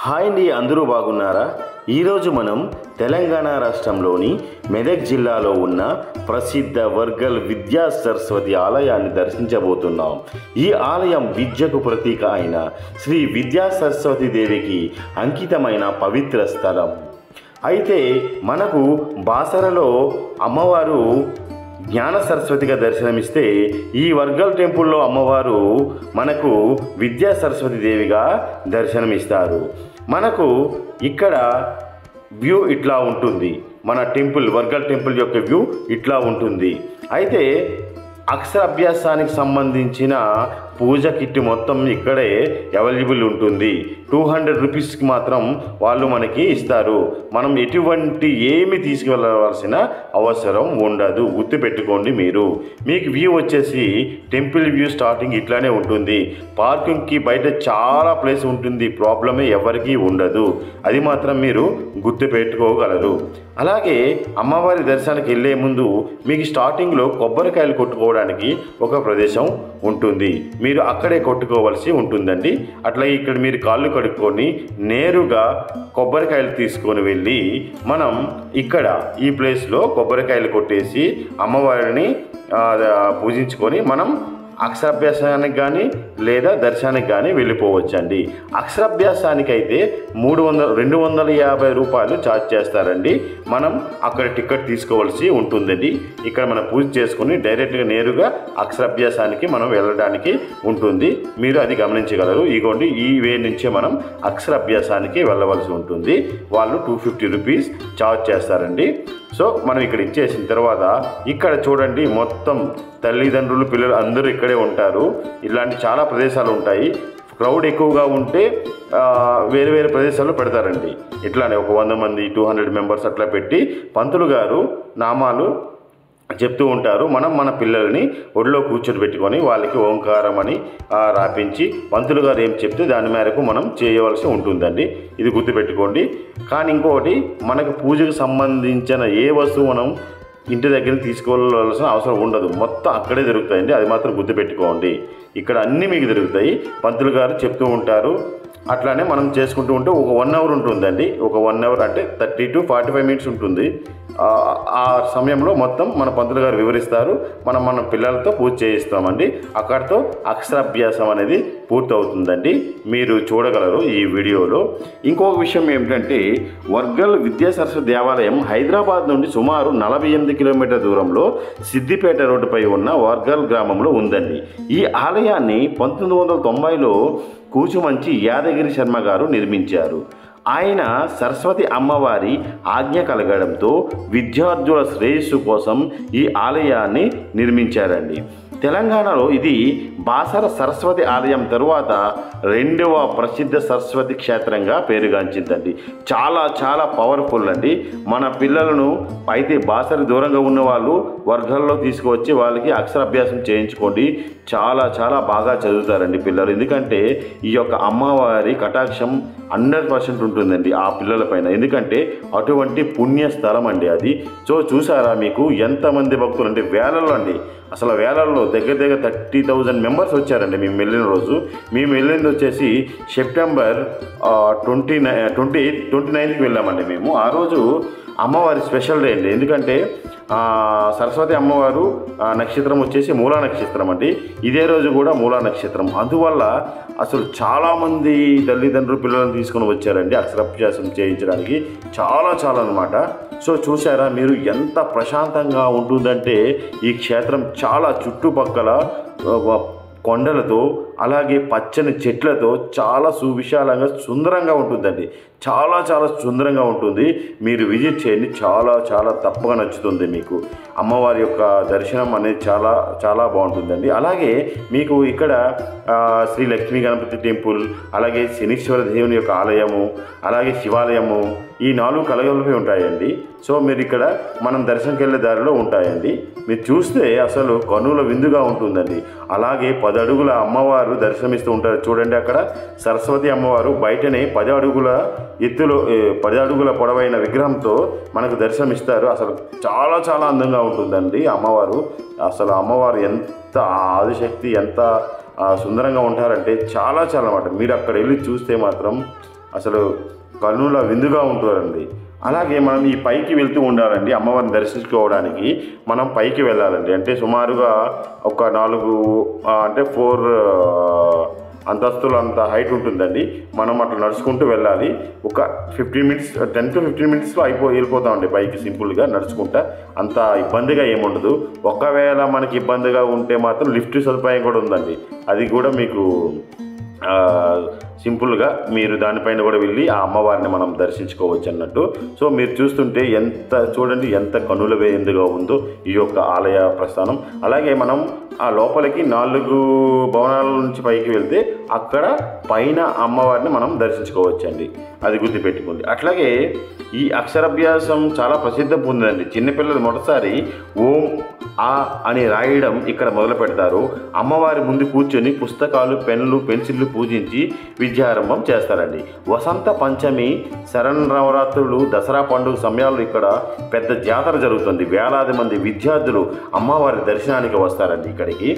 Hi అండి, అందరూ బాగున్నారా? ఈరోజు మనం తెలంగాణ రాష్ట్రంలోని మెదక్ జిల్లాలో ఉన్న ప్రసిద్ధ వర్గల్ విద్యా సరస్వతి ఆలయాన్ని దర్శించబోతున్నాం. ఈ ఆలయం విద్యకు ప్రతీక అయిన శ్రీ విద్యా సరస్వతి దేవికి అంకితమైన పవిత్ర స్థలం. అయితే మనకు బాసరలో అమ్మవారు జ్ఞాన సరస్వతిగా దర్శనమిస్తే ఈ వర్గల్ టెంపుల్లో అమ్మవారు మనకు విద్యా సరస్వతి దేవిగా దర్శనమిస్తారు. మనకు ఇక్కడ వ్యూ ఇట్లా ఉంటుంది. మన టెంపుల్ వర్గల్ టెంపుల్ యొక్క వ్యూ ఇట్లా ఉంటుంది. అయితే అక్షరాభ్యాసానికి సంబంధించిన పూజ కిట్ మొత్తం ఇక్కడే అవైలబుల్ ఉంటుంది. 200 రూపీస్కి మాత్రం వాళ్ళు మనకి ఇస్తారు. మనం ఎటువంటి ఏమి తీసుకువెళ్ళవలసిన అవసరం ఉండదు. గుర్తుపెట్టుకోండి. మీకు వ్యూ వచ్చేసి టెంపుల్ వ్యూ స్టార్టింగ్ ఇట్లానే ఉంటుంది. పార్కింగ్కి బయట చాలా ప్లేస్ ఉంటుంది. ప్రాబ్లమే ఎవరికీ ఉండదు. అది మాత్రం మీరు గుర్తుపెట్టుకోగలరు. అలాగే అమ్మవారి దర్శనానికి వెళ్ళే ముందు మీకు స్టార్టింగ్లో కొబ్బరికాయలు కొట్టుకోవడానికి ఒక ప్రదేశం ఉంటుంది. మీరు అక్కడే కొట్టుకోవాల్సి ఉంటుందండి. అట్లా ఇక్కడ మీరు కాళ్ళు కడుక్కొని నేరుగా కొబ్బరికాయలు తీసుకొని వెళ్ళి మనం ఇక్కడ ఈ ప్లేస్లో కొబ్బరికాయలు కొట్టేసి అమ్మవారిని పూజించుకొని మనం అక్షరాభ్యాసానికి కానీ లేదా దర్శనానికి కానీ వెళ్ళిపోవచ్చండి. అక్షరాభ్యాసానికి అయితే 250 రూపాయలు ఛార్జ్ చేస్తారండి. మనం అక్కడ టికెట్ తీసుకోవాల్సి ఉంటుందండి. ఇక్కడ మనం పూజ చేసుకుని డైరెక్ట్గా నేరుగా అక్షరాభ్యాసానికి మనం వెళ్ళడానికి ఉంటుంది. మీరు అది గమనించగలరు. ఇగోండి, ఈ వే నుంచే మనం అక్షరాభ్యాసానికి వెళ్ళవలసి ఉంటుంది. వాళ్ళు 250 రూపీస్ ఛార్జ్ చేస్తారండి. సో మనం ఇక్కడ ఇచ్చేసిన తర్వాత ఇక్కడ చూడండి, మొత్తం తల్లిదండ్రులు పిల్లలు అందరూ ఇక్కడే ఉంటారు. ఇలాంటి చాలా ప్రదేశాలు ఉంటాయి. క్రౌడ్ ఎక్కువగా ఉంటే వేరే వేరే ప్రదేశాల్లో పెడతారండి. ఇట్లానే ఒక 100 మంది 200 మెంబర్స్ అట్లా పెట్టి పంతులు గారు నామాలు చెప్తూ ఉంటారు. మనం మన పిల్లల్ని ఒడిలో కూర్చొని పెట్టుకొని వాళ్ళకి ఓంకారం అని రాపించి పంతులు గారు ఏం చెప్తే దాని మేరకు మనం చేయవలసి ఉంటుందండి. ఇది గుర్తుపెట్టుకోండి. కానీ ఇంకొకటి, మనకు పూజకు సంబంధించిన ఏ వస్తువు మనం ఇంటి దగ్గర తీసుకోవాల్సిన అవసరం ఉండదు. మొత్తం అక్కడే దొరుకుతాయండి. అది మాత్రం గుర్తుపెట్టుకోండి. ఇక్కడ అన్నీ మీకు దొరుకుతాయి. పంతులు గారు చెప్తూ ఉంటారు. అట్లానే మనం చేసుకుంటూ ఉంటే ఒక 1 అవర్ ఉంటుందండి. ఒక 1 అవర్ అంటే 30 to 45 మినిట్స్ ఉంటుంది. ఆ సమయంలో మొత్తం మన పంతులు గారు వివరిస్తారు. మన పిల్లలతో పూజ చేయిస్తామండి. అక్కడితో అక్షరాభ్యాసం అనేది పూర్తవుతుందండి. మీరు చూడగలరు ఈ వీడియోలో. ఇంకొక విషయం ఏమిటంటే, వర్గల్ విద్యా సరస్వతి దేవాలయం హైదరాబాద్ నుండి సుమారు 48 కిలోమీటర్ల దూరంలో సిద్దిపేట రోడ్డుపై ఉన్న వర్గల్ గ్రామంలో ఉందండి. ఈ ఆలయాన్ని 1990లో కూచుమంచి యాదగిరి శర్మ గారు నిర్మించారు. ఆయన సరస్వతి అమ్మవారి ఆజ్ఞ కలగడంతో విద్యార్థుల శ్రేయస్సు కోసం ఈ ఆలయాన్ని నిర్మించారండి. తెలంగాణలో ఇది బాసర సరస్వతి ఆలయం తరువాత 2వ ప్రసిద్ధ సరస్వతి క్షేత్రంగా పేరుగాంచిందండి. చాలా చాలా పవర్ఫుల్ అండి. మన పిల్లలను అయితే బాసర దూరంగా ఉన్న వాళ్ళు వర్గాల్లో తీసుకువచ్చి వాళ్ళకి అక్షరాభ్యాసం చేయించుకోండి. చాలా చాలా బాగా చదువుతారండి పిల్లలు. ఎందుకంటే ఈ యొక్క అమ్మవారి కటాక్షం 100% ఉంటుందండి ఆ పిల్లలపైన. ఎందుకంటే అటువంటి పుణ్య స్థలం అండి అది. సో చూసారా, మీకు ఎంతమంది భక్తులు అంటే వేలల్లో అండి. అసలు వేలల్లో దగ్గర 30,000 మెంబర్స్ వచ్చారండి మేము వెళ్ళిన రోజు. మేము వెళ్ళింది వచ్చేసి సెప్టెంబర్ 29కి వెళ్ళామండి మేము. ఆ రోజు అమ్మవారి స్పెషల్ డే అండి. ఎందుకంటే సరస్వతి అమ్మవారు నక్షత్రం వచ్చేసి మూలా నక్షత్రం అండి. ఇదే రోజు కూడా మూలా నక్షత్రం. అందువల్ల అసలు చాలామంది తల్లిదండ్రులు పిల్లలను తీసుకొని వచ్చారండి అక్షరాభ్యాసం చేయించడానికి. చాలా అనమాట. సో చూసారా మీరు, ఎంత ప్రశాంతంగా ఉంటుందంటే ఈ క్షేత్రం చాలా చుట్టుపక్కల కొండలతో అలాగే పచ్చని చెట్లతో చాలా సువిశాలంగా సుందరంగా ఉంటుందండి. చాలా సుందరంగా ఉంటుంది. మీరు విజిట్ చేయండి. చాలా తప్పగా నచ్చుతుంది మీకు. అమ్మవారి యొక్క దర్శనం అనేది చాలా బాగుంటుందండి. అలాగే మీకు ఇక్కడ శ్రీ లక్ష్మీ గణపతి టెంపుల్, అలాగే శనీశ్వర దేవుని యొక్క ఆలయము, అలాగే శివాలయము, ఈ 4 కలగలిపి ఉంటాయండి. సో మీరు ఇక్కడ మనం దర్శనంకి వెళ్ళే దారిలో ఉంటాయండి. మీరు చూస్తే అసలు కన్నుల విందుగా ఉంటుందండి. అలాగే 10 అడుగుల అమ్మవారు దర్శనమిస్తూ ఉంటారు. చూడండి, అక్కడ సరస్వతి అమ్మవారు బయటనే 10 అడుగుల ఎత్తులో 10 అడుగుల పొడవైన విగ్రహంతో మనకు దర్శనమిస్తారు. అసలు చాలా అందంగా ఉంటుందండి అమ్మవారు. అసలు అమ్మవారు ఎంత ఆదిశక్తి, ఎంత సుందరంగా ఉంటారంటే చాలా అన్నమాట. మీరు అక్కడ వెళ్ళి చూస్తే మాత్రం అసలు కన్నుల విందుగా ఉంటుందండి. అలాగే మనం ఈ పైకి వెళ్తూ ఉండాలండి. అమ్మవారిని దర్శించుకోవడానికి మనం పైకి వెళ్ళాలండి. అంటే సుమారుగా ఒక 4 అంతస్తులు అంత హైట్ ఉంటుందండి. మనం అట్లా నడుచుకుంటూ వెళ్ళాలి. ఒక 10 to 15 మినిట్స్లో వెళ్ళిపోతామండి పైకి సింపుల్గా నడుచుకుంటా. అంత ఇబ్బందిగా ఏముండదు. ఒకవేళ మనకి ఇబ్బందిగా ఉంటే మాత్రం లిఫ్ట్ సదుపాయం కూడా ఉందండి. అది కూడా మీకు సింపుల్గా మీరు దానిపైన కూడా వెళ్ళి ఆ అమ్మవారిని మనం దర్శించుకోవచ్చు అన్నట్టు. సో మీరు చూస్తుంటే చూడండి ఎంత కనుల వేయందుగా ఉందో ఈ యొక్క ఆలయ ప్రస్థానం. అలాగే మనం ఆ లోపలికి 4 భవనాల నుంచి పైకి వెళ్తే అక్కడ పైన అమ్మవారిని మనం దర్శించుకోవచ్చండి. అది గుర్తుపెట్టుకోండి. అట్లాగే ఈ అక్షరాభ్యాసం చాలా ప్రసిద్ధం పొందిందండి. చిన్నపిల్లలు మొదటిసారి ఓం ఆ అని రాయడం ఇక్కడ మొదలు పెడతారు. అమ్మవారి ముందు కూర్చొని పుస్తకాలు, పెన్నులు, పెన్సిళ్ళు పూజించి విద్యారంభం చేస్తారండి. వసంత పంచమి, శరన్నవరాత్రులు, దసరా పండుగ సమయాల్లో ఇక్కడ పెద్ద జాతర జరుగుతుంది. వేలాది మంది విద్యార్థులు అమ్మవారి దర్శనానికి వస్తారండి ఇక్కడికి.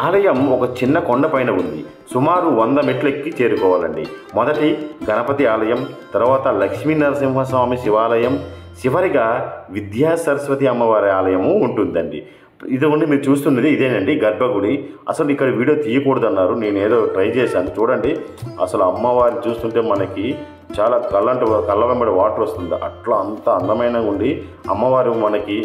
ఆలయం ఒక చిన్న కొండపైన ఉంది. సుమారు 100 మెట్లు ఎక్కి చేరుకోవాలండి. మొదటి గణపతి ఆలయం, తర్వాత లక్ష్మీ నరసింహస్వామి శివాలయం, చివరిగా విద్యా సరస్వతి అమ్మవారి ఆలయము ఉంటుందండి. ఇదిగోండి మీరు చూస్తున్నది ఇదేనండి గర్భగుడి. అసలు ఇక్కడ వీడియో తీయకూడదన్నారు, నేను ఏదో ట్రై చేశాను. చూడండి అసలు అమ్మవారిని చూస్తుంటే మనకి చాలా కళ్ళ వెంబడి వాటర్ వస్తుంది. అట్లా అంత అందమైన ఉండి అమ్మవారు మనకి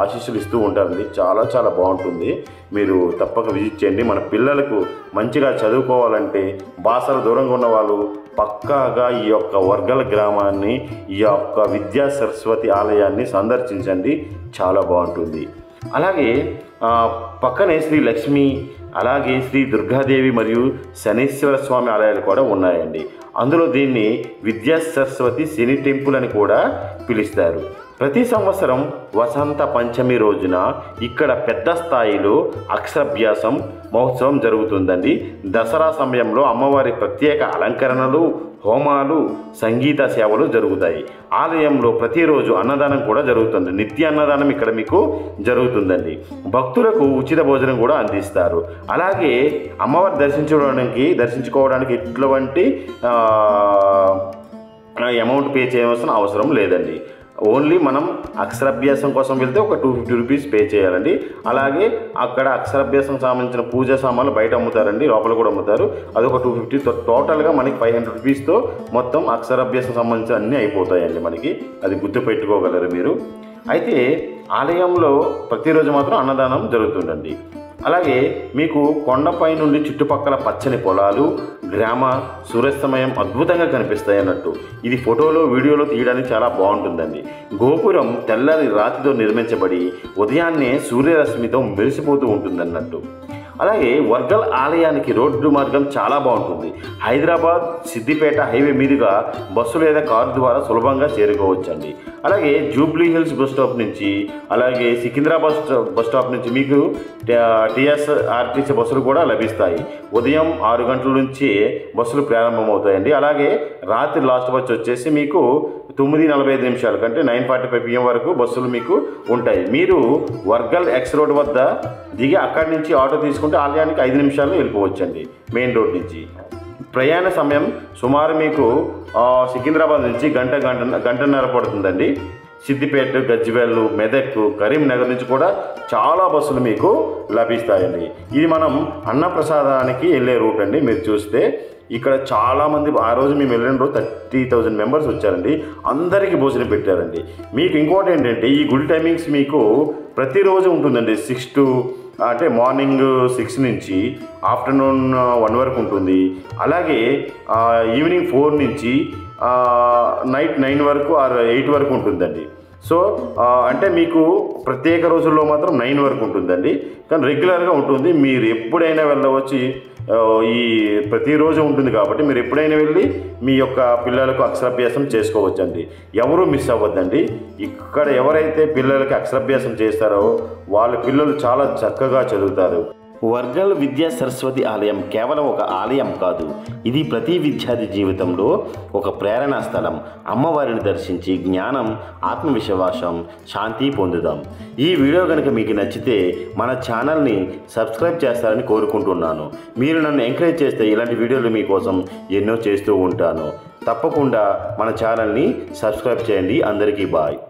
ఆశీస్సులు ఇస్తూ ఉంటారండి. చాలా చాలా బాగుంటుంది. మీరు తప్పక విజిట్ చేయండి. మన పిల్లలకు మంచిగా చదువుకోవాలంటే బాసర దూరంగా ఉన్న వాళ్ళు పక్కాగా ఈ యొక్క వర్గల గ్రామాన్ని, ఈ యొక్క విద్యా సరస్వతి ఆలయాన్ని సందర్శించండి. చాలా బాగుంటుంది. అలాగే పక్కనే శ్రీ లక్ష్మి, అలాగే శ్రీ దుర్గాదేవి మరియు శనీశ్వర స్వామి ఆలయాలు కూడా ఉన్నాయండి. అందులో దీన్ని విద్యా సరస్వతి శని టెంపుల్ అని కూడా పిలుస్తారు. ప్రతి సంవత్సరం వసంత పంచమి రోజున ఇక్కడ పెద్ద స్థాయిలో అక్షరాభ్యాసం మహోత్సవం జరుగుతుందండి. దసరా సమయంలో అమ్మవారి ప్రత్యేక అలంకరణలు, హోమాలు, సంగీత సేవలు జరుగుతాయి. ఆలయంలో ప్రతిరోజు అన్నదానం కూడా జరుగుతుంది. నిత్య అన్నదానం ఇక్కడ మీకు జరుగుతుందండి. భక్తులకు ఉచిత భోజనం కూడా అందిస్తారు. అలాగే అమ్మవారి దర్శించుకోవడానికి ఎటువంటి అమౌంట్ పే చేయవలసిన అవసరం లేదండి. ఓన్లీ మనం అక్షరాభ్యాసం కోసం వెళ్తే ఒక 250 రూపీస్ పే చేయాలండి. అలాగే అక్కడ అక్షరాభ్యాసం సంబంధించిన పూజా సామాన్లు బయట అమ్ముతారండి, లోపల కూడా అమ్ముతారు. అదొక 250. టోటల్గా మనకి 500 రూపీస్తో మొత్తం అక్షరాభ్యాసం సంబంధించిన అన్నీ అయిపోతాయండి మనకి. అది గుర్తుపెట్టుకోగలరు మీరు. అయితే ఆలయంలో ప్రతిరోజు మాత్రం అన్నదానం జరుగుతుందండి. అలాగే మీకు కొండపై నుండి చుట్టుపక్కల పచ్చని పొలాలు, గ్రామ సూర్యాస్తమయం అద్భుతంగా కనిపిస్తాయి అన్నట్టు. ఇది ఫోటోలో, వీడియోలో తీయడానికి చాలా బాగుంటుందండి. గోపురం తెల్లని రాతితో నిర్మించబడి ఉదయాన్నే సూర్యరశ్మితో మెరిసిపోతూ ఉంటుందన్నట్టు. అలాగే వర్గల్ ఆలయానికి రోడ్డు మార్గం చాలా బాగుంటుంది. హైదరాబాద్ సిద్దిపేట హైవే మీదుగా బస్సు లేదా కారు ద్వారా సులభంగా చేరుకోవచ్చండి. అలాగే జూబ్లీ హిల్స్ బస్ స్టాప్ నుంచి, అలాగే సికింద్రాబాద్ బస్ స్టాప్ నుంచి మీకు టీఎస్ఆర్టీసీ బస్సులు కూడా లభిస్తాయి. ఉదయం 6 గంటల నుంచి బస్సులు ప్రారంభమవుతాయండి. అలాగే రాత్రి లాస్ట్ బస్ వచ్చేసి మీకు 9:45 కంటే 9:45 PM వరకు బస్సులు మీకు ఉంటాయి. మీరు వర్గల్ ఎక్స్ రోడ్ వద్ద దిగి అక్కడి నుంచి ఆటో తీసుకుంటే ఆలయానికి 5 నిమిషాల్లో వెళ్ళిపోవచ్చండి మెయిన్ రోడ్ నుంచి. ప్రయాణ సమయం సుమారు మీకు సికింద్రాబాద్ నుంచి గంటన్నర పడుతుందండి. సిద్దిపేట, గజ్వేల్, మెదక్, కరీంనగర్ నుంచి కూడా చాలా బస్సులు మీకు లభిస్తాయండి. ఇది మనం అన్నప్రసాదానికి వెళ్ళే రూట్ అండి. మీరు చూస్తే ఇక్కడ చాలామంది ఆ రోజు మేము వెళ్ళిన రోజు 30,000 మెంబర్స్ వచ్చారండి. అందరికీ భోజనం పెట్టారండి. మీకు ఇంకోటి ఏంటంటే ఈ గుడి టైమింగ్స్ మీకు ప్రతిరోజు ఉంటుందండి. అంటే మార్నింగ్ 6 నుంచి ఆఫ్టర్నూన్ 1 వరకు ఉంటుంది. అలాగే ఈవినింగ్ 4 నుంచి నైట్ 9 వరకు 8 వరకు ఉంటుందండి. సో అంటే మీకు ప్రత్యేక రోజుల్లో మాత్రం 9 వరకు ఉంటుందండి. కానీ రెగ్యులర్గా ఉంటుంది. మీరు ఎప్పుడైనా వెళ్ళవచ్చు. ఈ ప్రతిరోజు ఉంటుంది కాబట్టి మీరు ఎప్పుడైనా వెళ్ళి మీ యొక్క పిల్లలకు అక్షరాభ్యాసం చేసుకోవచ్చండి. ఎవరూ మిస్ అవ్వద్దండి. ఇక్కడ ఎవరైతే పిల్లలకి అక్షరాభ్యాసం చేస్తారో వాళ్ళ పిల్లలు చాలా చక్కగా చదువుతారు. వర్గల్ విద్యా సరస్వతి ఆలయం కేవలం ఒక ఆలయం కాదు, ఇది ప్రతి విద్యార్థి జీవితంలో ఒక ప్రేరణా స్థలం. అమ్మవారిని దర్శించి జ్ఞానం, ఆత్మవిశ్వాసం, శాంతి పొందుదాం. ఈ వీడియో కనుక మీకు నచ్చితే మన ఛానల్ని సబ్స్క్రైబ్ చేస్తారని కోరుకుంటున్నాను. మీరు నన్ను ఎంకరేజ్ చేస్తే ఇలాంటి వీడియోలు మీకోసం ఎన్నో చేస్తూ ఉంటాను. తప్పకుండా మన ఛానల్ని సబ్స్క్రైబ్ చేయండి. అందరికీ బాయ్.